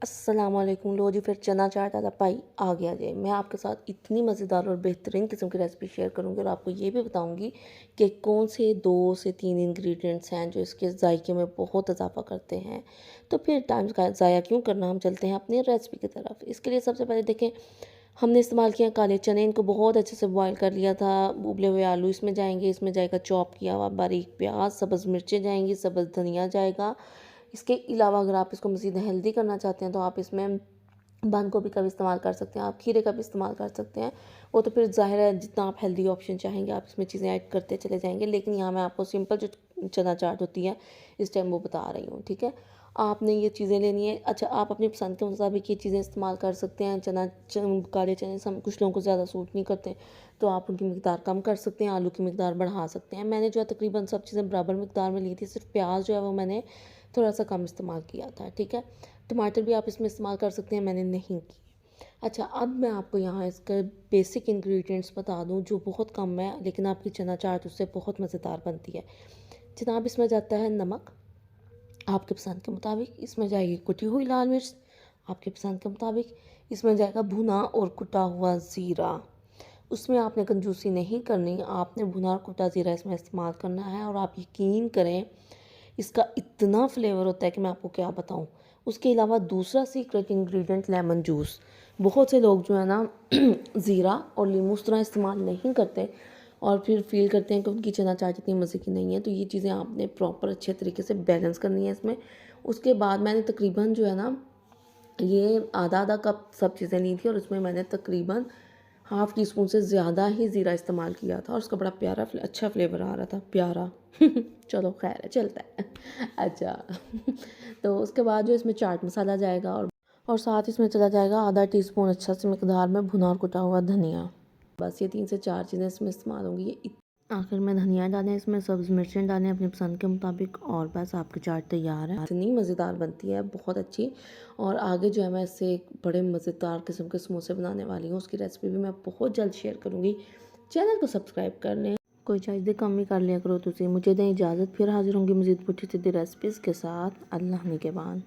अस्सलामुअलैकुम। लो जी, फिर चना चाट वाला पाई आ गया जी। मैं आपके साथ इतनी मज़ेदार और बेहतरीन किस्म की रेसिपी शेयर करूँगी और आपको ये भी बताऊँगी कि कौन से 2 से 3 इंग्रेडिएंट्स हैं जो इसके जायके में बहुत इजाफ़ा करते हैं। तो फिर टाइम का ज़ाया क्यों करना, हम चलते हैं अपनी रेसिपी की तरफ। इसके लिए सबसे पहले देखें, हमने इस्तेमाल किया काले चने। इनको बहुत अच्छे से बॉयल कर लिया था। उबले हुए आलू इसमें जाएंगे, इसमें जाएगा चॉप किया हुआ बारीक प्याज, सब्ज़ मिर्चें जाएंगी, सब्ज़ धनिया जाएगा। इसके अलावा अगर आप इसको मज़ीद हेल्दी करना चाहते हैं तो आप इसमें बंद गोभी का भी इस्तेमाल कर सकते हैं, आप खीरे का भी इस्तेमाल कर सकते हैं। वो तो फिर ज़ाहिर है जितना आप हेल्दी ऑप्शन चाहेंगे आप इसमें चीज़ें ऐड करते चले जाएंगे, लेकिन यहाँ मैं आपको सिंपल जो चना चाट होती है इस टाइम वो बता रही हूँ। ठीक है, आपने ये चीज़ें लेनी है। अच्छा, आप अपनी पसंद के मुताबिक ये चीज़ें इस्तेमाल कर सकते हैं। काले चने सब कुछ लोगों को ज़्यादा सूट नहीं करते, तो आप उनकी मिकदार कम कर सकते हैं, आलू की मिकदार बढ़ा सकते हैं। मैंने जो है तकरीबन सब चीज़ें बराबर मिकदार में ली थी, सिर्फ प्याज जो है वो मैंने थोड़ा सा कम इस्तेमाल किया था। ठीक है, टमाटर भी आप इसमें इस्तेमाल कर सकते हैं, मैंने नहीं की। अच्छा, अब मैं आपको यहाँ इसका बेसिक इंग्रेडिएंट्स बता दूँ जो बहुत कम है, लेकिन आपकी चना चाट उससे बहुत मज़ेदार बनती है। जनाब, इसमें जाता है नमक आपके पसंद के मुताबिक, इसमें जाएगी कुटी हुई लाल मिर्च आपके पसंद के मुताबिक, इसमें जाएगा भुना और कुटा हुआ ज़ीरा। उसमें आपने कंजूसी नहीं करनी, आपने भुना और कुटा ज़ीरा इसमें इस्तेमाल करना है। और आप यकीन करें, इसका इतना फ्लेवर होता है कि मैं आपको क्या बताऊं। उसके अलावा दूसरा सीक्रेट इंग्रेडिएंट लेमन जूस। बहुत से लोग जो है ना ज़ीरा और नींबू उस तरह इस्तेमाल नहीं करते और फिर फील करते हैं कि उनकी चना चाट इतनी मज़े की नहीं है। तो ये चीज़ें आपने प्रॉपर अच्छे तरीके से बैलेंस करनी है इसमें। उसके बाद मैंने तकरीबन जो है ना ये आधा आधा कप सब चीज़ें ली थी और उसमें मैंने तकरीबन हाफ़ टी स्पून से ज़्यादा ही ज़ीरा इस्तेमाल किया था और उसका बड़ा प्यारा अच्छा फ्लेवर आ रहा था, प्यारा चलो खैर है, चलता है अच्छा तो उसके बाद जो इसमें चाट मसाला जाएगा और साथ इसमें चला जाएगा आधा टी स्पून अच्छा सी मिकदार में भुना और कुटा हुआ धनिया। बस ये 3 से 4 चीज़ें इसमें इस्तेमाल होंगी। ये आखिर में धनिया डालें, इसमें सब्ज़ मिर्चें डालें अपनी पसंद के मुताबिक और बस आपकी चाट तैयार है। इतनी मज़ेदार बनती है, बहुत अच्छी। और आगे जो है मैं इससे एक बड़े मज़ेदार किस्म के समोसे बनाने वाली हूँ, उसकी रेसिपी भी मैं बहुत जल्द शेयर करूँगी। चैनल को सब्सक्राइब कर लें, कोई चाहिए कम ही कर लिया करो। तुझे मुझे दें इजाज़त, फिर हाजिर होंगी मज़ीद पुठी सीधी रेसिपीज़ के साथ। अल्लाह ने के बाद।